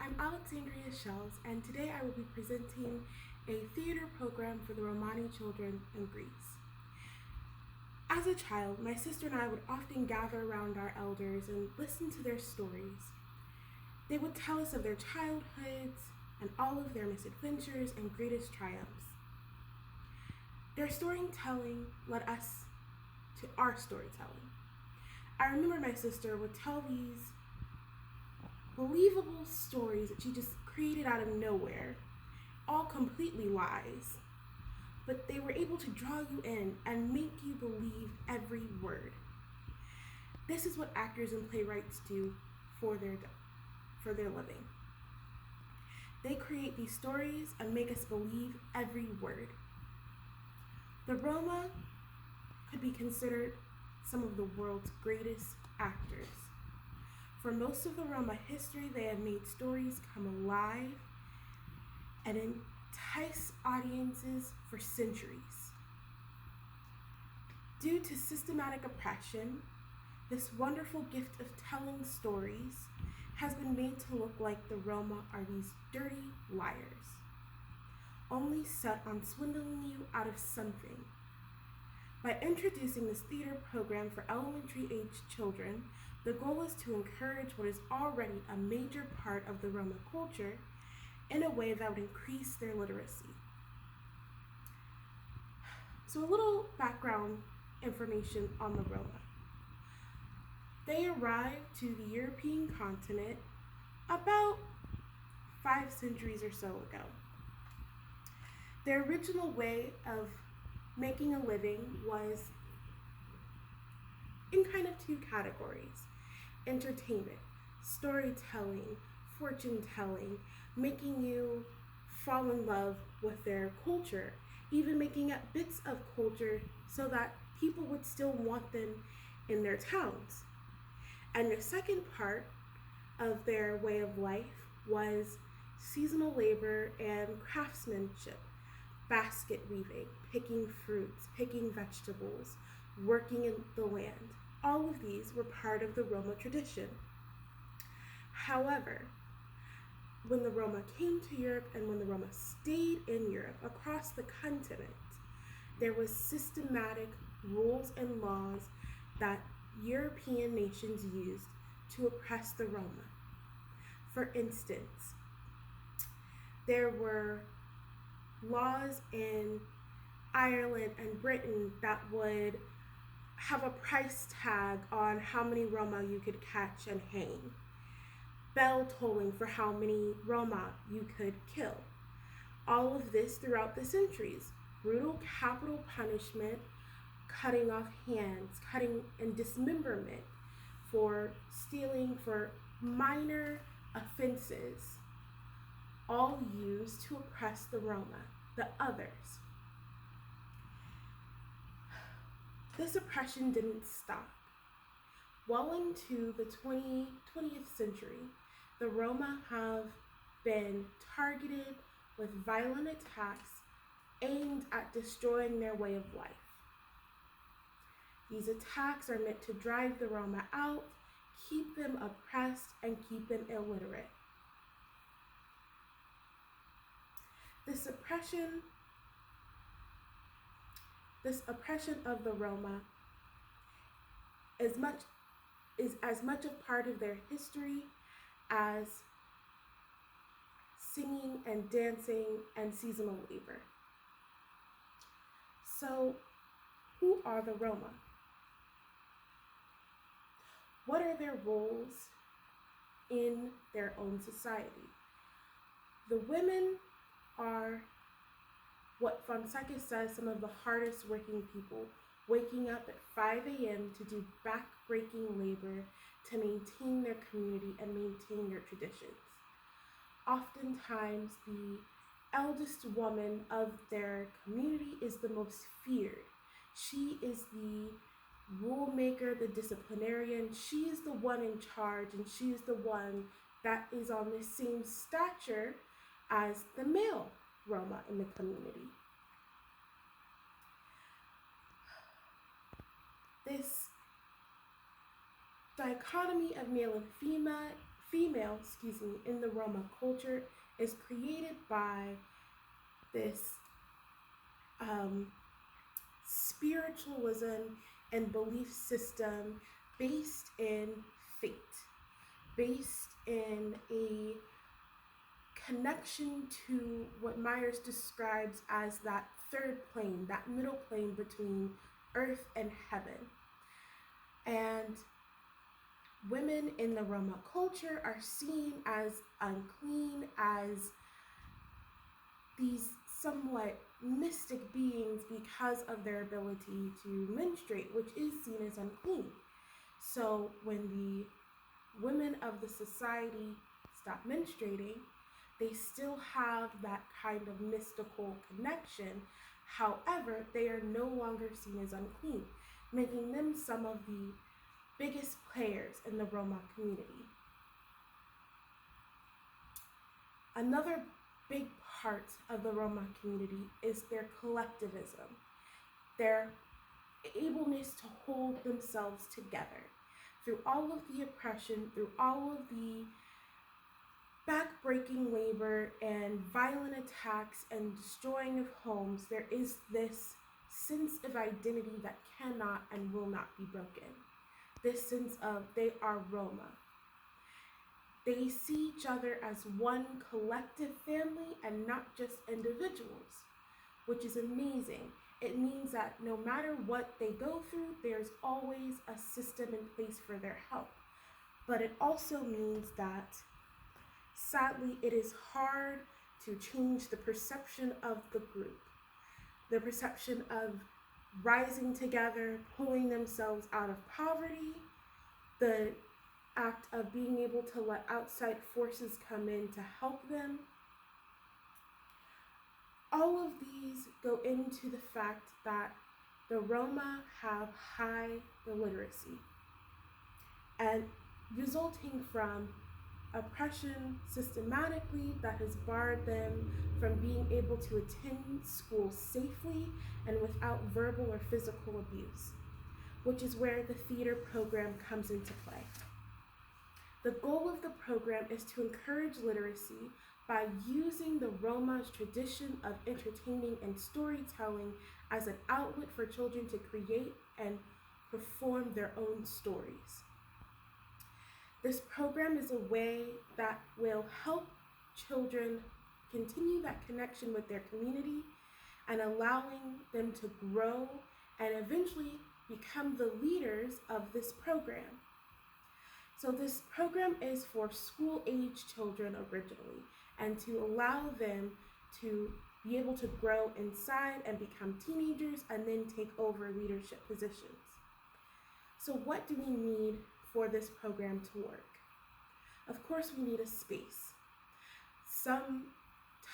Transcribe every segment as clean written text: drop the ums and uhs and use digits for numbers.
I'm Alexandria Shells, and today I will be presenting a theater program for the Romani children in Greece. As a child, my sister and I would often gather around our elders and listen to their stories. They would tell us of their childhoods and all of their misadventures and greatest triumphs. Their storytelling led us to our storytelling. I remember my sister would tell these believable stories that she just created out of nowhere, all completely lies, but they were able to draw you in and make you believe every word. This is what actors and playwrights do for their living. They create these stories and make us believe every word. The Roma could be considered some of the world's greatest actors. For most of the Roma history, they have made stories come alive and entice audiences for centuries. Due to systematic oppression, this wonderful gift of telling stories has been made to look like the Roma are these dirty liars, only set on swindling you out of something. By introducing this theater program for elementary age children, the goal is to encourage what is already a major part of the Roma culture in a way that would increase their literacy. So a little background information on the Roma. They arrived to the European continent about 5 centuries or so ago. Their original way of making a living was in kind of 2 categories: entertainment, storytelling, fortune telling, making you fall in love with their culture, even making up bits of culture so that people would still want them in their towns. And the second part of their way of life was seasonal labor and craftsmanship, basket weaving, picking fruits, picking vegetables, working in the land. All of these were part of the Roma tradition. However, when the Roma came to Europe and when the Roma stayed in Europe across the continent, there was systematic rules and laws that European nations used to oppress the Roma. For instance, there were laws in Ireland and Britain that would have a price tag on how many Roma you could catch and hang, bell tolling for how many Roma you could kill. All of this throughout the centuries. Brutal capital punishment, cutting off hands, cutting and dismemberment for stealing, for minor offenses, all used to oppress the Roma, the others. This oppression didn't stop. Well into the 20th century, the Roma have been targeted with violent attacks aimed at destroying their way of life. These attacks are meant to drive the Roma out, keep them oppressed, and keep them illiterate. This oppression of the Roma is as much a part of their history as singing and dancing and seasonal labor. So, who are the Roma? What are their roles in their own society? The women are what Fonseca says some of the hardest working people, waking up at 5 a.m. to do back-breaking labor to maintain their community and maintain their traditions. Oftentimes, the eldest woman of their community is the most feared. She is the rule maker, the disciplinarian. She is the one in charge, and she is the one that is on the same stature as the male Roma in the community. This dichotomy of male and in the Roma culture is created by this spiritualism and belief system based in fate, based in a connection to what Myers describes as that third plane, that middle plane between earth and heaven. And women in the Roma culture are seen as unclean, as these somewhat mystic beings because of their ability to menstruate, which is seen as unclean. So when the women of the society stop menstruating, they still have that kind of mystical connection. However, they are no longer seen as unclean, making them some of the biggest players in the Roma community. Another big part of the Roma community is their collectivism, their ableness to hold themselves together. Through all of the oppression, through all of the backbreaking labor and violent attacks and destroying of homes, there is this sense of identity that cannot and will not be broken. This sense of they are Roma. They see each other as one collective family and not just individuals, which is amazing. It means that no matter what they go through, there's always a system in place for their help. But it also means that, sadly, it is hard to change the perception of the group, the perception of rising together, pulling themselves out of poverty, the act of being able to let outside forces come in to help them. All of these go into the fact that the Roma have high illiteracy, and resulting from oppression systematically that has barred them from being able to attend school safely and without verbal or physical abuse, which is where the theater program comes into play. The goal of the program is to encourage literacy by using the Roma's tradition of entertaining and storytelling as an outlet for children to create and perform their own stories. This program is a way that will help children continue that connection with their community and allowing them to grow and eventually become the leaders of this program. So this program is for school-age children originally, and to allow them to be able to grow inside and become teenagers and then take over leadership positions. So what do we need for this program to work? Of course, we need a space. Some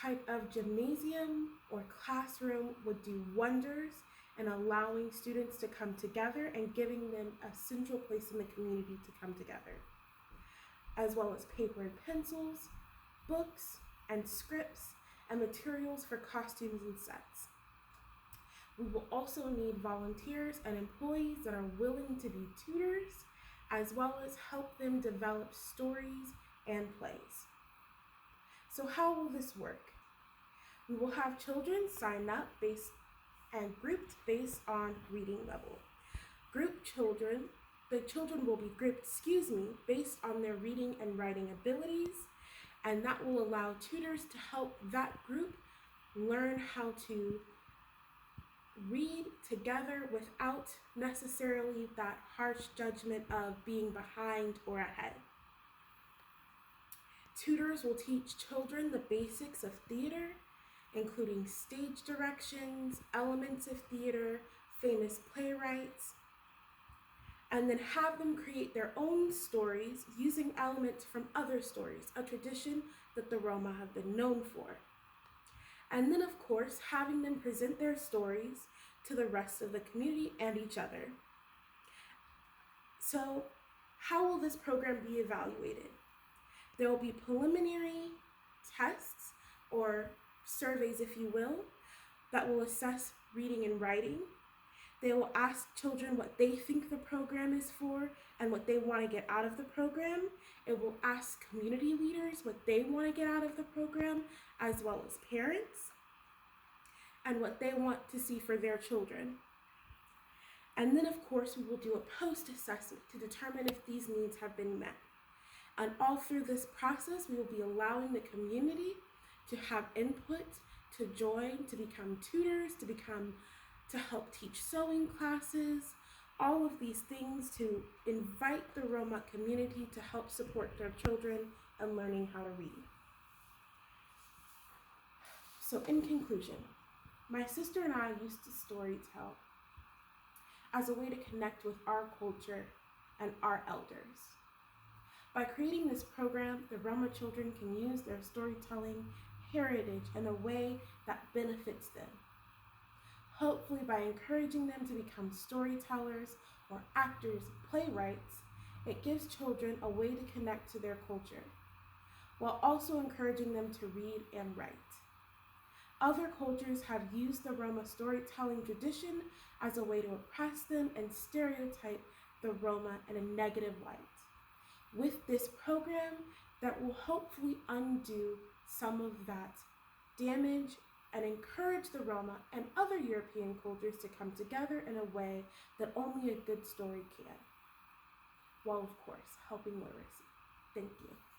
type of gymnasium or classroom would do wonders in allowing students to come together and giving them a central place in the community to come together, as well as paper and pencils, books and scripts, and materials for costumes and sets. We will also need volunteers and employees that are willing to be tutors, as well as help them develop stories and plays. So how will this work? We will have children sign up grouped based on reading level. The children will be grouped, based on their reading and writing abilities, and that will allow tutors to help that group learn how to read together without necessarily that harsh judgment of being behind or ahead. Tutors will teach children the basics of theater, including stage directions, elements of theater, famous playwrights, and then have them create their own stories using elements from other stories, a tradition that the Roma have been known for. And then, of course, having them present their stories to the rest of the community and each other. So, how will this program be evaluated? There will be preliminary tests or surveys, if you will, that will assess reading and writing. They will ask children what they think the program is for and what they want to get out of the program. It will ask community leaders what they want to get out of the program, as well as parents, and what they want to see for their children. And then, of course, we will do a post-assessment to determine if these needs have been met. And all through this process, we will be allowing the community to have input, to join, to become tutors, to help teach sewing classes, all of these things to invite the Roma community to help support their children in learning how to read. So in conclusion, my sister and I used to storytell as a way to connect with our culture and our elders. By creating this program, the Roma children can use their storytelling heritage in a way that benefits them. Hopefully, by encouraging them to become storytellers or actors, playwrights, it gives children a way to connect to their culture, while also encouraging them to read and write. Other cultures have used the Roma storytelling tradition as a way to oppress them and stereotype the Roma in a negative light. With this program, that will hopefully undo some of that damage and encourage the Roma and other European cultures to come together in a way that only a good story can, while of course helping literacy. Thank you.